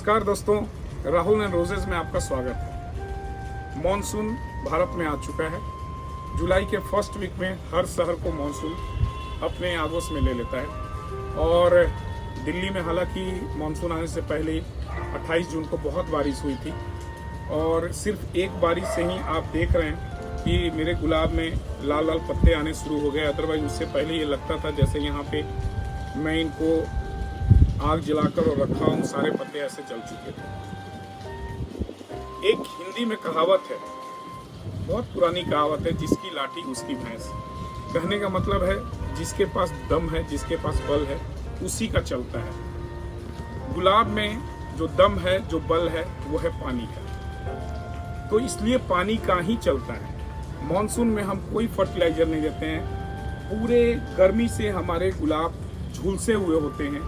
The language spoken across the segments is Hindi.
नमस्कार दोस्तों, राहुल एंड रोजेज में आपका स्वागत है। मॉनसून भारत में आ चुका है। जुलाई के फर्स्ट वीक में हर शहर को मॉनसून अपने आगोश में ले लेता है और दिल्ली में हालांकि मॉनसून आने से पहले 28 जून को बहुत बारिश हुई थी और सिर्फ एक बारिश से ही आप देख रहे हैं कि मेरे गुलाब में लाल लाल पत्ते आने शुरू हो गए। अदरवाइज उससे पहले ये लगता था जैसे यहाँ पे मैं इनको आग जलाकर और रखा हूँ, सारे पत्ते ऐसे जल चुके थे। एक हिंदी में कहावत है, बहुत पुरानी कहावत है, जिसकी लाठी उसकी भैंस। कहने का मतलब है जिसके पास दम है, जिसके पास बल है, उसी का चलता है। गुलाब में जो दम है, जो बल है, वो है पानी का। तो इसलिए पानी का ही चलता है। मॉनसून में हम कोई फर्टिलाइजर नहीं देते हैं। पूरे गर्मी से हमारे गुलाब झुलसे हुए होते हैं।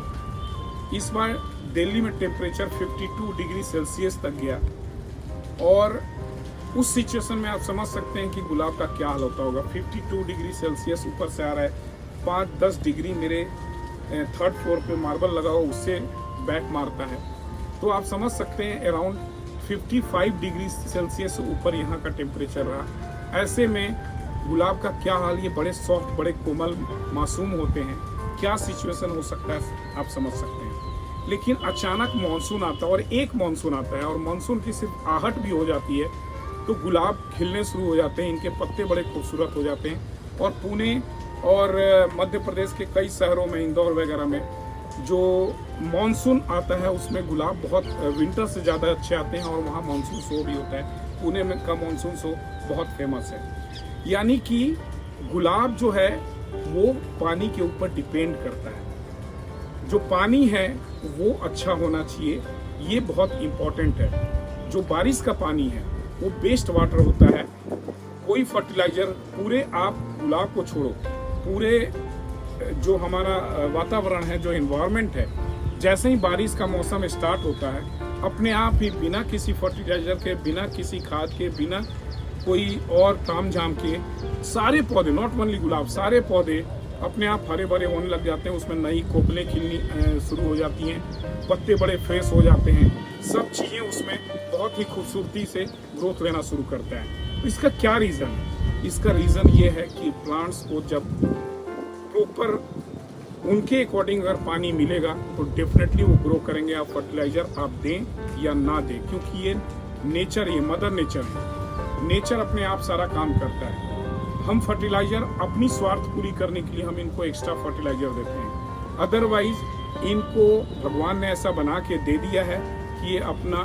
इस बार दिल्ली में टेम्परेचर 52 डिग्री सेल्सियस तक गया और उस सिचुएशन में आप समझ सकते हैं कि गुलाब का क्या हाल होता होगा। 52 डिग्री सेल्सियस ऊपर से आ रहा है, 5-10 डिग्री मेरे थर्ड फ्लोर पे मार्बल लगा हुआ उससे बैक मारता है। तो आप समझ सकते हैं अराउंड 55 डिग्री सेल्सियस से ऊपर यहाँ का टेम्परेचर रहा। ऐसे में गुलाब का क्या हाल, ये बड़े सॉफ्ट, बड़े कोमल, मासूम होते हैं, क्या सिचुएशन हो सकता है आप समझ सकते हैं। लेकिन अचानक मॉनसून आता है और एक मॉनसून आता है और मॉनसून की सिर्फ आहट भी हो जाती है तो गुलाब खिलने शुरू हो जाते हैं, इनके पत्ते बड़े खूबसूरत हो जाते हैं। और पुणे और मध्य प्रदेश के कई शहरों में, इंदौर वगैरह में जो मॉनसून आता है उसमें गुलाब बहुत विंटर से ज़्यादा अच्छे आते हैं और वहाँ मॉनसून शो भी होता है। पुणे में का मॉनसून शो बहुत फेमस है। यानी कि गुलाब जो है वो पानी के ऊपर डिपेंड करता है। जो पानी है वो अच्छा होना चाहिए, ये बहुत इम्पोर्टेंट है। जो बारिश का पानी है वो बेस्ट वाटर होता है। कोई फर्टिलाइजर, पूरे आप गुलाब को छोड़ो, पूरे जो हमारा वातावरण है, जो एनवायरनमेंट है, जैसे ही बारिश का मौसम स्टार्ट होता है अपने आप ही बिना किसी फर्टिलाइजर के, बिना किसी खाद के, बिना कोई और ताम झाम के सारे पौधे, नॉट ओनली गुलाब, सारे पौधे अपने आप हरे भरे होने लग जाते हैं। उसमें नई कोपलें खिलनी शुरू हो जाती हैं, पत्ते बड़े फ्रेश हो जाते हैं, सब चीज़ें उसमें बहुत ही खूबसूरती से ग्रोथ लेना शुरू करता है। तो इसका क्या रीज़न है? इसका रीज़न ये है कि प्लांट्स को जब प्रॉपर उनके अकॉर्डिंग अगर पानी मिलेगा तो डेफिनेटली वो ग्रो करेंगे। आप फर्टिलाइजर आप दें या ना दें, क्योंकि ये नेचर, ये मदर नेचर है। नेचर अपने आप सारा काम करता है। हम फर्टिलाइजर अपनी स्वार्थ पूरी करने के लिए हम इनको एक्स्ट्रा फर्टिलाइजर देते हैं। अदरवाइज इनको भगवान ने ऐसा बना के दे दिया है कि ये अपना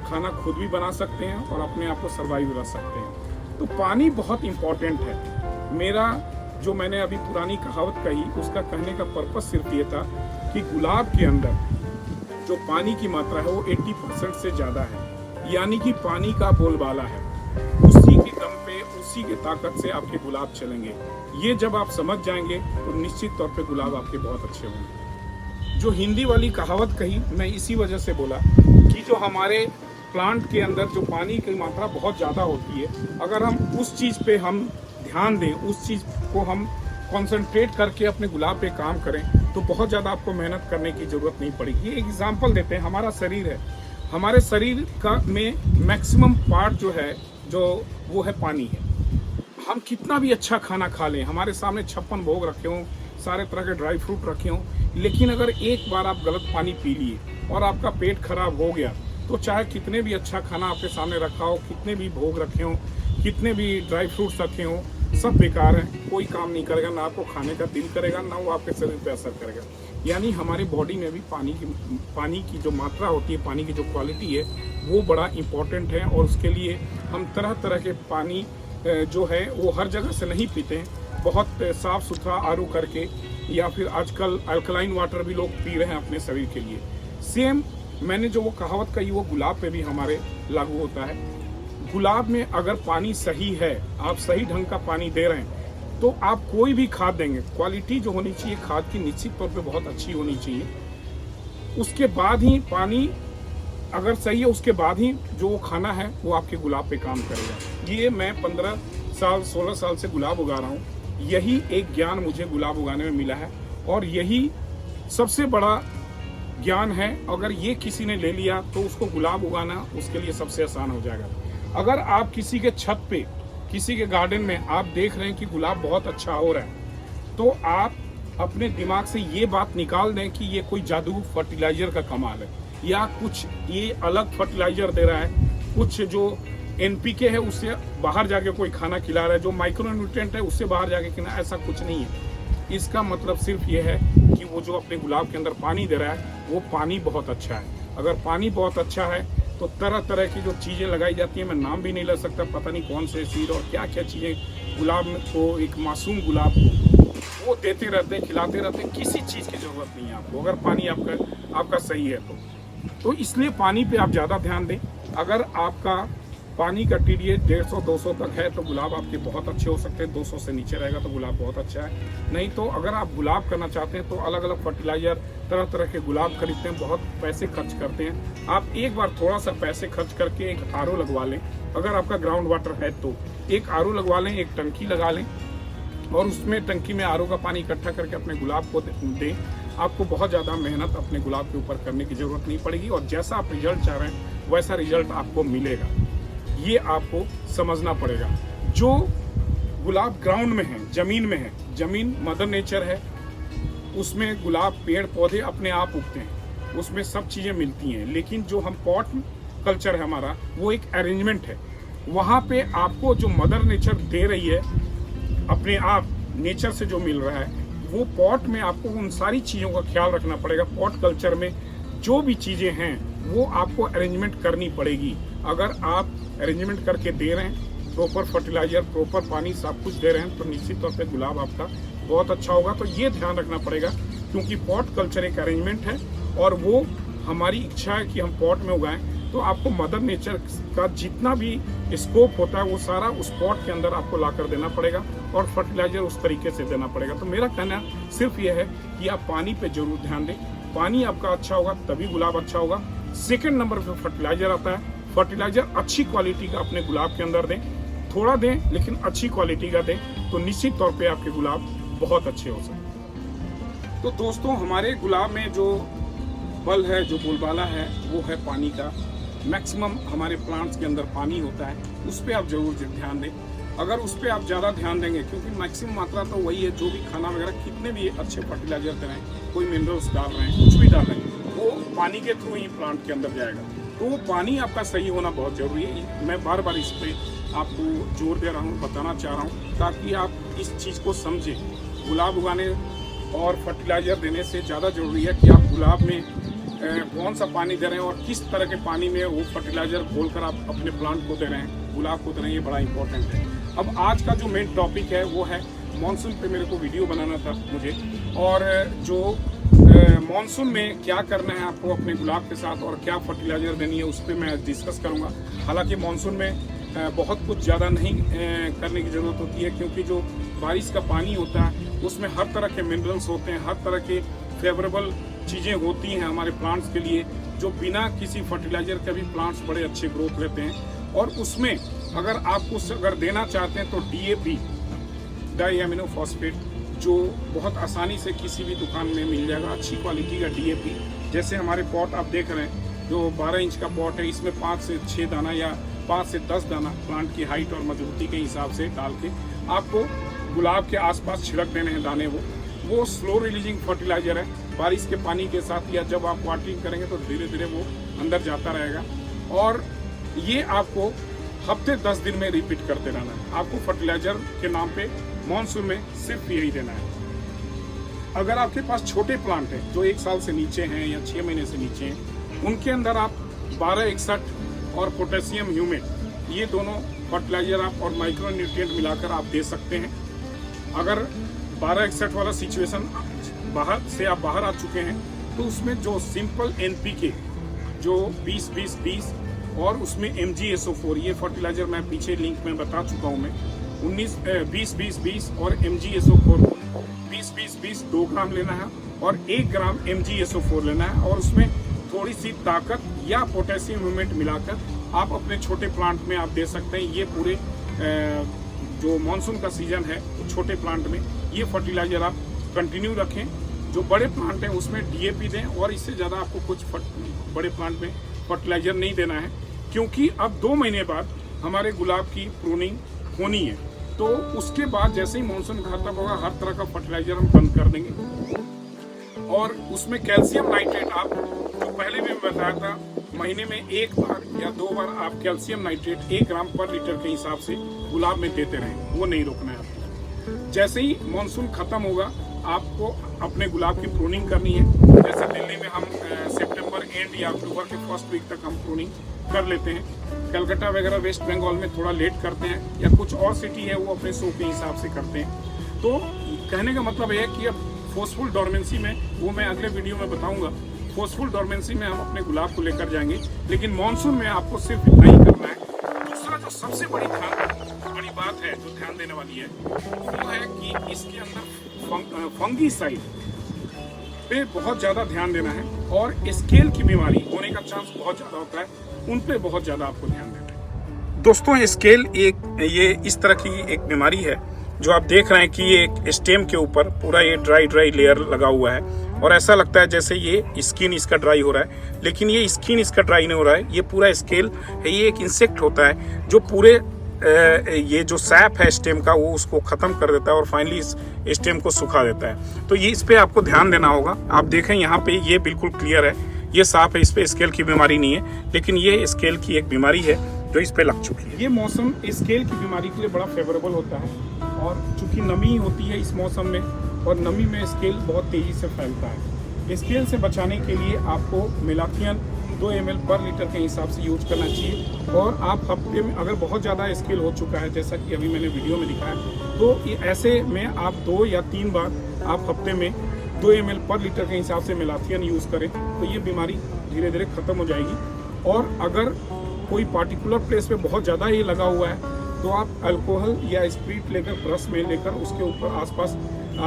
खाना खुद भी बना सकते हैं और अपने आप को सर्वाइव रख सकते हैं। तो पानी बहुत इम्पोर्टेंट है। मेरा जो मैंने अभी पुरानी कहावत कही, उसका कहने का पर्पस सिर्फ ये था कि गुलाब के अंदर जो पानी की मात्रा है वो 80% से ज़्यादा है। यानी कि पानी का बोलबाला है। उसी के दम पे, उसी के ताकत से आपके गुलाब चलेंगे। ये जब आप समझ जाएंगे तो निश्चित तौर पे गुलाब आपके बहुत अच्छे होंगे। जो हिंदी वाली कहावत कही मैं इसी वजह से बोला कि जो हमारे प्लांट के अंदर जो पानी की मात्रा बहुत ज़्यादा होती है, अगर हम उस चीज़ पे हम ध्यान दें, उस चीज़ को हम कॉन्सेंट्रेट करके अपने गुलाब पे काम करें तो बहुत ज़्यादा आपको मेहनत करने की ज़रूरत नहीं पड़ेगी। एक एग्जाम्पल देते हैं, हमारा शरीर है, हमारे शरीर का में मैक्सिमम पार्ट जो है, जो वो है पानी है। हम कितना भी अच्छा खाना खा लें, हमारे सामने 56 भोग रखे हों, सारे तरह के ड्राई फ्रूट रखे हों, लेकिन अगर एक बार आप गलत पानी पी लिए और आपका पेट खराब हो गया तो चाहे कितने भी अच्छा खाना आपके सामने रखा हो, कितने भी भोग रखे हों, कितने भी ड्राई फ्रूट्स रखे हों, सब बेकार है, कोई काम नहीं करेगा। ना आपको खाने का दिल करेगा, ना वो आपके शरीर पे असर करेगा। यानी हमारी बॉडी में भी पानी की जो मात्रा होती है, पानी की जो क्वालिटी है, वो बड़ा इम्पोर्टेंट है। और उसके लिए हम तरह तरह के पानी जो है वो हर जगह से नहीं पीते हैं। बहुत साफ़ सुथरा आरओ करके, या फिर आजकल अल्कलाइन वाटर भी लोग पी रहे हैं अपने शरीर के लिए। सेम मैंने जो वो कहावत कही वो गुलाब पे भी हमारे लागू होता है। गुलाब में अगर पानी सही है, आप सही ढंग का पानी दे रहे हैं, तो आप कोई भी खाद देंगे, क्वालिटी जो होनी चाहिए खाद की निश्चित तौर पे बहुत अच्छी होनी चाहिए। उसके बाद ही पानी अगर सही है, उसके बाद ही जो वो खाना है वो आपके गुलाब पे काम करेगा। ये मैं 15 साल 16 साल से गुलाब उगा रहा हूँ। यही एक ज्ञान मुझे गुलाब उगाने में मिला है और यही सबसे बड़ा ज्ञान है, अगर ये किसी ने ले लिया तो उसको गुलाब उगाना उसके लिए सबसे आसान हो जाएगा। अगर आप किसी के छत पे, किसी के गार्डन में आप देख रहे हैं कि गुलाब बहुत अच्छा हो रहा है, तो आप अपने दिमाग से ये बात निकाल दें कि ये कोई जादू फर्टिलाइजर का कमाल है, या कुछ ये अलग फर्टिलाइजर दे रहा है, कुछ जो एनपीके है उससे बाहर जाके कोई खाना खिला रहा है, जो माइक्रोन्यूट्रिएंट है उससे बाहर जाके खिला, ऐसा कुछ नहीं है। इसका मतलब सिर्फ ये है कि वो जो अपने गुलाब के अंदर पानी दे रहा है वो पानी बहुत अच्छा है। अगर पानी बहुत अच्छा है तो तरह तरह की जो चीज़ें लगाई जाती हैं, मैं नाम भी नहीं ले सकता, पता नहीं कौन से सीड और क्या क्या चीज़ें गुलाब को, एक मासूम गुलाब को वो देते रहते हैं, खिलाते रहते हैं। किसी चीज़ की ज़रूरत नहीं है आपको, अगर पानी आपका सही है तो इसलिए पानी पे आप ज़्यादा ध्यान दें। अगर आपका पानी का TDH 150-200 तक है तो गुलाब आपके बहुत अच्छे हो सकते हैं। 200 से नीचे रहेगा तो गुलाब बहुत अच्छा है। नहीं तो अगर आप गुलाब करना चाहते हैं तो अलग अलग फर्टिलाइजर, तरह तरह के गुलाब खरीदते हैं, बहुत पैसे खर्च करते हैं। आप एक बार थोड़ा सा पैसे खर्च करके एक RO लगवा लें। अगर आपका ग्राउंड वाटर है तो एक RO लगवा लें, एक टंकी लगा लें और उसमें टंकी में RO का पानी इकट्ठा करके अपने गुलाब को दें। आपको बहुत ज़्यादा मेहनत अपने गुलाब के ऊपर करने की ज़रूरत नहीं पड़ेगी और जैसा आप रिजल्ट चाह रहे हैं वैसा रिजल्ट आपको मिलेगा। ये आपको समझना पड़ेगा। जो गुलाब ग्राउंड में है, जमीन में है, जमीन मदर नेचर है, उसमें गुलाब पेड़ पौधे अपने आप उगते हैं, उसमें सब चीज़ें मिलती हैं। लेकिन जो हम पॉट कल्चर है हमारा, वो एक अरेंजमेंट है। वहाँ पे आपको जो मदर नेचर दे रही है अपने आप, नेचर से जो मिल रहा है, वो पॉट में आपको उन सारी चीज़ों का ख्याल रखना पड़ेगा। पॉट कल्चर में जो भी चीज़ें हैं वो आपको अरेंजमेंट करनी पड़ेगी। अगर आप अरेंजमेंट करके दे रहे हैं, प्रॉपर फर्टिलाइजर, प्रॉपर पानी, सब कुछ दे रहे हैं, तो निश्चित तौर पे गुलाब आपका बहुत अच्छा होगा। तो ये ध्यान रखना पड़ेगा, क्योंकि पॉट कल्चर एक अरेंजमेंट है और वो हमारी इच्छा है कि हम पॉट में उगाएं। तो आपको मदर नेचर का जितना भी स्कोप होता है वो सारा उस पॉट के अंदर आपको ला कर देना पड़ेगा और फर्टिलाइजर उस तरीके से देना पड़ेगा। तो मेरा कहना सिर्फ ये है कि आप पानी पे जरूर ध्यान दें। पानी आपका अच्छा होगा तभी गुलाब अच्छा होगा। सेकंड नंबर पे फर्टिलाइजर आता है। फर्टिलाइजर अच्छी क्वालिटी का अपने गुलाब के अंदर दें, थोड़ा दें लेकिन अच्छी क्वालिटी का दें, तो निश्चित तौर पे आपके गुलाब बहुत अच्छे हो सकते हैं। तो दोस्तों, हमारे गुलाब में जो बल है, जो बोलबाला है, वो है पानी का। मैक्सिमम हमारे प्लांट्स के अंदर पानी होता है, उस पर आप जरूर ध्यान दें। अगर उस पर आप ज़्यादा ध्यान देंगे, क्योंकि मैक्सिमम मात्रा तो वही है, जो भी खाना वगैरह कितने भी अच्छे फर्टिलाइजर दे रहे हैं, कोई मिनरल्स डाल रहे हैं, कुछ भी डाल रहे हैं, वो पानी के थ्रू ही प्लांट के अंदर जाएगा। तो वो पानी आपका सही होना बहुत ज़रूरी है। मैं बार बार इस पर आपको जोर दे रहा हूँ, बताना चाह रहा हूँ, ताकि आप इस चीज़ को समझें। गुलाब उगाने और फर्टिलाइज़र देने से ज़्यादा ज़रूरी है कि आप गुलाब में कौन सा पानी दे रहे हैं और किस तरह के पानी में वो फर्टिलाइज़र घोलकर आप अपने प्लांट को दे रहे हैं, गुलाब को दे रहे हैं। ये बड़ा इंपॉर्टेंट है। अब आज का जो मेन टॉपिक है वो है मानसून पे मेरे को वीडियो बनाना था मुझे, और जो मानसून में क्या करना है आपको अपने गुलाब के साथ और क्या फर्टिलाइजर देनी है, उस पर मैं डिस्कस करूंगा। हालांकि मानसून में बहुत कुछ ज़्यादा नहीं करने की ज़रूरत होती है, क्योंकि जो बारिश का पानी होता है उसमें हर तरह के मिनरल्स होते हैं, हर तरह के फेवरेबल चीज़ें होती हैं हमारे प्लांट्स के लिए, जो बिना किसी फर्टिलाइजर के भी प्लांट्स बड़े अच्छे ग्रोथ लेते हैं। और उसमें अगर आप कुछ अगर देना चाहते हैं तो DAP, डाई एमिनो फॉस्फेट, जो बहुत आसानी से किसी भी दुकान में मिल जाएगा, अच्छी क्वालिटी का DAP। जैसे हमारे पॉट आप देख रहे हैं, जो 12 इंच का पॉट है, इसमें 5 से 6 दाना या 5 से 10 दाना प्लांट की हाइट और मजबूती के हिसाब से डाल के आपको गुलाब के आसपास छिड़क देने हैं दाने। वो स्लो रिलीजिंग फर्टिलाइजर है। बारिश के पानी के साथ या जब आप वाटरिंग करेंगे तो धीरे धीरे वो अंदर जाता रहेगा, और ये आपको हफ्ते 10 दिन में रिपीट करते रहना है। आपको फर्टिलाइजर के नाम पे मानसून में सिर्फ यही देना है। अगर आपके पास छोटे प्लांट हैं जो 1 साल से नीचे हैं या 6 महीने से नीचे हैं, उनके अंदर आप 1261 और पोटेशियम ह्यूमेट, ये दोनों फर्टिलाइजर आप और माइक्रो न्यूट्रिएंट मिलाकर आप दे सकते हैं। अगर 1261 वाला सिचुएशन बाहर से आप बाहर आ चुके हैं तो उसमें जो सिंपल NPK जो 20-20-20 और उसमें MgSO4, ये फर्टिलाइजर मैं पीछे लिंक में बता चुका हूँ। मैं 20-20-20 और MgSO4 20-20-20 2 ग्राम लेना है और 1 ग्राम MgSO4 लेना है, और उसमें थोड़ी सी ताकत या पोटेशियम ह्यूमेट मिलाकर आप अपने छोटे प्लांट में आप दे सकते हैं। ये पूरे जो मानसून का सीजन है तो छोटे प्लांट में ये फर्टिलाइजर आप कंटिन्यू रखें जो बड़े प्लांट हैं उसमें डीएपी दें, और इससे ज़्यादा आपको कुछ बड़े प्लांट में फर्टिलाइजर नहीं देना है, क्योंकि अब 2 महीने बाद हमारे गुलाब की प्रूनिंग होनी है। तो उसके बाद जैसे ही मानसून खत्म होगा हर तरह का फर्टिलाइजर हम बंद कर देंगे, और उसमें कैल्शियम नाइट्रेट आप जो पहले भी बताया था महीने में 1 बार या 2 बार आप कैल्शियम नाइट्रेट 1 ग्राम पर लीटर के हिसाब से गुलाब में देते रहें, वो नहीं रोकना है आपको। जैसे ही मानसून खत्म होगा आपको अपने गुलाब की प्रूनिंग करनी है। जैसे दिल्ली में हम सितंबर एंड या अक्टूबर के फर्स्ट वीक तक हम प्रूनिंग कर लेते हैं, कलकत्ता वगैरह वेस्ट बंगाल में थोड़ा लेट करते हैं, या कुछ और सिटी है वो अपने शो के हिसाब से करते हैं। तो कहने का मतलब यह है कि अब फोर्सफुल डोरमेंसी में, वो मैं अगले वीडियो में बताऊंगा, फोर्सफुल डोरमेंसी में हम अपने गुलाब को लेकर जाएंगे, लेकिन मानसून में आपको सिर्फ इतना ही करना है। दूसरा जो सबसे बड़ी बात है जो ध्यान देने वाली है वो है कि इसके अंदर फंगीसाइड पे बहुत ज़्यादा ध्यान देना है, और स्केल की बीमारी होने का चांस बहुत ज़्यादा होता है, उन पे बहुत ज़्यादा आपको ध्यान देना है। दोस्तों स्केल ये इस तरह की एक बीमारी है जो आप देख रहे हैं कि ये एक स्टेम के ऊपर पूरा ये ड्राई लेयर लगा हुआ है, और ऐसा लगता है जैसे ये स्किन इसका ड्राई हो रहा है, लेकिन ये स्किन इसका ड्राई नहीं हो रहा है, ये पूरा स्केल है। ये एक इंसेक्ट होता है जो पूरे ये जो सैप है स्टेम का वो उसको ख़त्म कर देता है और फाइनली इस स्टेम को सुखा देता है। तो ये इस पे आपको ध्यान देना होगा। आप देखें यहाँ पे ये बिल्कुल क्लियर है, ये साफ है, इस पे स्केल की बीमारी नहीं है, लेकिन ये स्केल की एक बीमारी है जो इस पे लग चुकी है। ये मौसम स्केल की बीमारी के लिए बड़ा फेवरेबल होता है, और चूंकि नमी होती है इस मौसम में, और नमी में स्केल बहुत तेज़ी से फैलता है। स्केल से बचाने के लिए आपको मेलाथियन 2 ml पर लीटर के हिसाब से यूज करना चाहिए, और आप हफ्ते में अगर बहुत ज़्यादा स्केल हो चुका है जैसा कि अभी मैंने वीडियो में दिखाया, तो ऐसे में आप 2 या 3 बार आप हफ्ते में 2 ml पर लीटर के हिसाब से मेलाथियन यूज़ करें, तो ये बीमारी धीरे धीरे ख़त्म हो जाएगी। और अगर कोई पार्टिकुलर प्लेस पे बहुत ज़्यादा ये लगा हुआ है तो आप अल्कोहल या स्प्रिट लेकर ब्रश में लेकर उसके ऊपर आसपास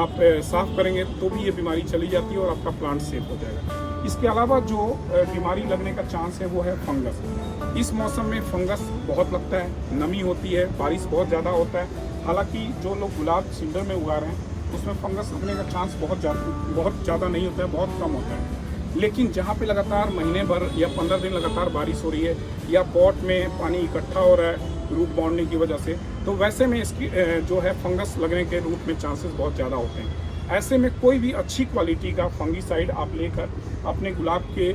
आप साफ करेंगे तो भी ये बीमारी चली जाती है और आपका प्लांट सेफ हो जाएगा। इसके अलावा जो बीमारी लगने का चांस है वो है फंगस। इस मौसम में फंगस बहुत लगता है, नमी होती है, बारिश बहुत ज़्यादा होता है। हालांकि जो लोग गुलाब सिंडर में उगा रहे हैं उसमें फंगस लगने का चांस बहुत ज़्यादा नहीं होता है, बहुत कम होता है। लेकिन जहाँ पे लगातार महीने भर या 15 दिन लगातार बारिश हो रही है, या पॉट में पानी इकट्ठा हो रहा है रूट बाउंडिंग की वजह से, तो वैसे में इसकी जो है फंगस लगने के रूट में चांसेस बहुत ज़्यादा होते हैं। ऐसे में कोई भी अच्छी क्वालिटी का फंगीसाइड आप लेकर अपने गुलाब के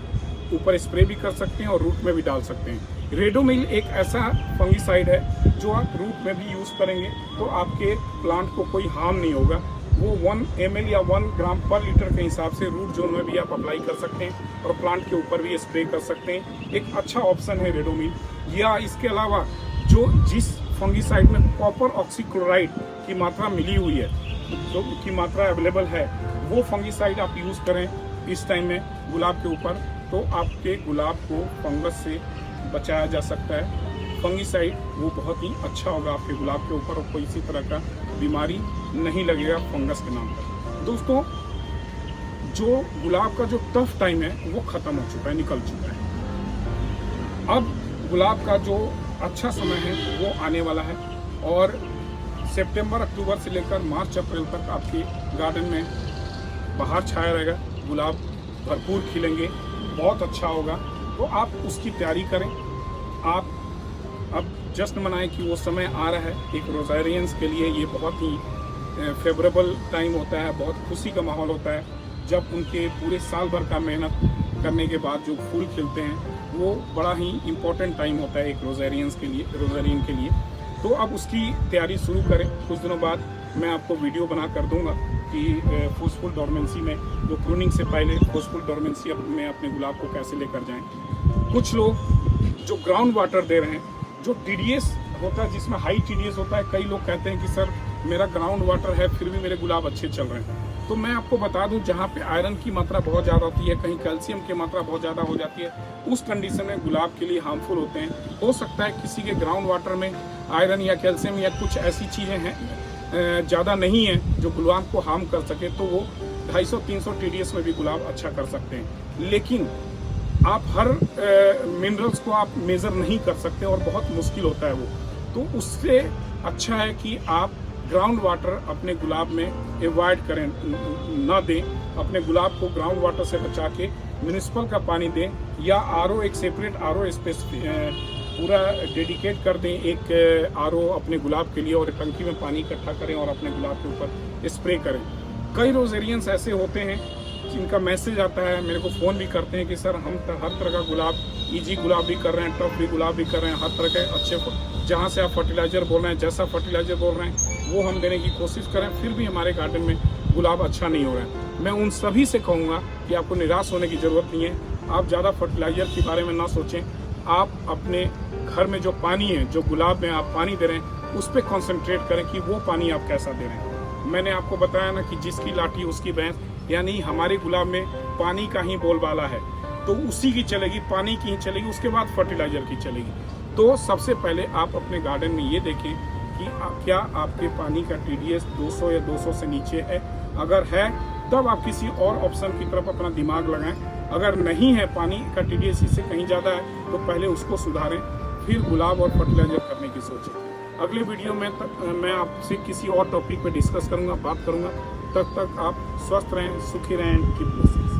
ऊपर स्प्रे भी कर सकते हैं और रूट में भी डाल सकते हैं। रेडोमिल एक ऐसा फंगीसाइड है जो आप रूट में भी यूज़ करेंगे तो आपके प्लांट को कोई हार्म नहीं होगा। वो 1 ml या 1 ग्राम पर लीटर के हिसाब से रूट जोन में भी आप अप्लाई कर सकते हैं और प्लांट के ऊपर भी स्प्रे कर सकते हैं। एक अच्छा ऑप्शन है रेडोमिल। या इसके अलावा जो जिस फंगीसाइड में कॉपर ऑक्सीक्लोराइड की मात्रा मिली हुई है, जो की मात्रा अवेलेबल है, वो फंगीसाइड आप यूज़ करें इस टाइम में गुलाब के ऊपर, तो आपके गुलाब को फंगस से बचाया जा सकता है। फंगीसाइड वो बहुत ही अच्छा होगा आपके गुलाब के ऊपर और कोई इसी तरह का बीमारी नहीं लगेगा फंगस के नाम पर। दोस्तों, जो गुलाब का जो टफ टाइम है वो ख़त्म हो चुका है, निकल चुका है। अब गुलाब का जो अच्छा समय है वो आने वाला है, और सितंबर अक्टूबर से लेकर मार्च अप्रैल तक आपके गार्डन में बाहर छाया रहेगा, गुलाब भरपूर खिलेंगे, बहुत अच्छा होगा। तो आप उसकी तैयारी करें। आप अब जश्न मनाएं कि वो समय आ रहा है। एक रोज़ारियंस के लिए ये बहुत ही फेवरेबल टाइम होता है, बहुत खुशी का माहौल होता है जब उनके पूरे साल भर का मेहनत करने के बाद जो फूल खिलते हैं, वो बड़ा ही इम्पोर्टेंट टाइम होता है एक रोज़ारियन के लिए। तो अब उसकी तैयारी शुरू करें। कुछ दिनों बाद मैं आपको वीडियो बना कर दूंगा कि फोर्सफुल डोरमेंसी में, जो प्रूनिंग से पहले फोर्सफुल डोरमेंसी में अपने गुलाब को कैसे लेकर जाएं। कुछ लोग जो ग्राउंड वाटर दे रहे हैं, जो TDS होता है, जिसमें हाई TDS होता है, कई लोग कहते हैं कि सर मेरा ग्राउंड वाटर है फिर भी मेरे गुलाब अच्छे चल रहे हैं। तो मैं आपको बता दूं, जहाँ पे आयरन की मात्रा बहुत ज़्यादा होती है, कहीं कैल्शियम की मात्रा बहुत ज़्यादा हो जाती है, उस कंडीशन में गुलाब के लिए हार्मफुल होते हैं। हो सकता है किसी के ग्राउंड वाटर में आयरन या कैल्शियम या कुछ ऐसी चीज़ें हैं ज़्यादा नहीं है जो गुलाब को हार्म कर सके, तो वो 250-300 TDS में भी गुलाब अच्छा कर सकते हैं। लेकिन आप हर मिनरल्स को आप मेज़र नहीं कर सकते और बहुत मुश्किल होता है वो। तो उससे अच्छा है कि आप ग्राउंड वाटर अपने गुलाब में अवॉइड करें, ना दें, अपने गुलाब को ग्राउंड वाटर से बचा के म्यूनिसिपल का पानी दें, या आरओ, एक सेपरेट आरओ स्पेस पूरा डेडिकेट कर दें, एक आरओ अपने गुलाब के लिए, और टंकी में पानी इकट्ठा करें और अपने गुलाब के ऊपर स्प्रे करें। कई रोजेरियंस ऐसे होते हैं जिनका मैसेज आता है, मेरे को फ़ोन भी करते हैं कि सर हम हर तरह का गुलाब, इजी गुलाब भी कर रहे हैं, टफ भी गुलाब भी कर रहे हैं, हर तरह के अच्छे, जहाँ से आप फर्टिलाइज़र बोल रहे हैं, जैसा फर्टिलाइज़र बोल रहे हैं वो हम देने की कोशिश करें, फिर भी हमारे गार्डन में गुलाब अच्छा नहीं हो रहा है। मैं उन सभी से कहूँगा कि आपको निराश होने की ज़रूरत नहीं है। आप ज़्यादा फर्टिलाइज़र के बारे में ना सोचें, आप अपने घर में जो पानी है, जो गुलाब में आप पानी दे रहे हैं, उस पर कॉन्सेंट्रेट करें कि वो पानी आप कैसा दे रहे हैं। मैंने आपको बताया ना कि जिसकी लाठी उसकी भैंस, यानी हमारे गुलाब में पानी का ही बोलबाला है, तो उसी की चलेगी, पानी की ही चलेगी, उसके बाद फर्टिलाइज़र की चलेगी। तो सबसे पहले आप अपने गार्डन में ये देखें कि क्या आपके पानी का TDS 200 या 200 से नीचे है। अगर है तब आप किसी और ऑप्शन की तरफ अपना दिमाग लगाएं। अगर नहीं है, पानी का TDS इससे कहीं ज़्यादा है, तो पहले उसको सुधारें, फिर गुलाब और फर्टिलाइज़र करने की सोचें। अगले वीडियो में मैं आपसे किसी और टॉपिक पे डिस्कस करूंगा, बात करूंगा। तब तक आप स्वस्थ रहें, सुखी रहें, कीप ब्लेसिंग्स।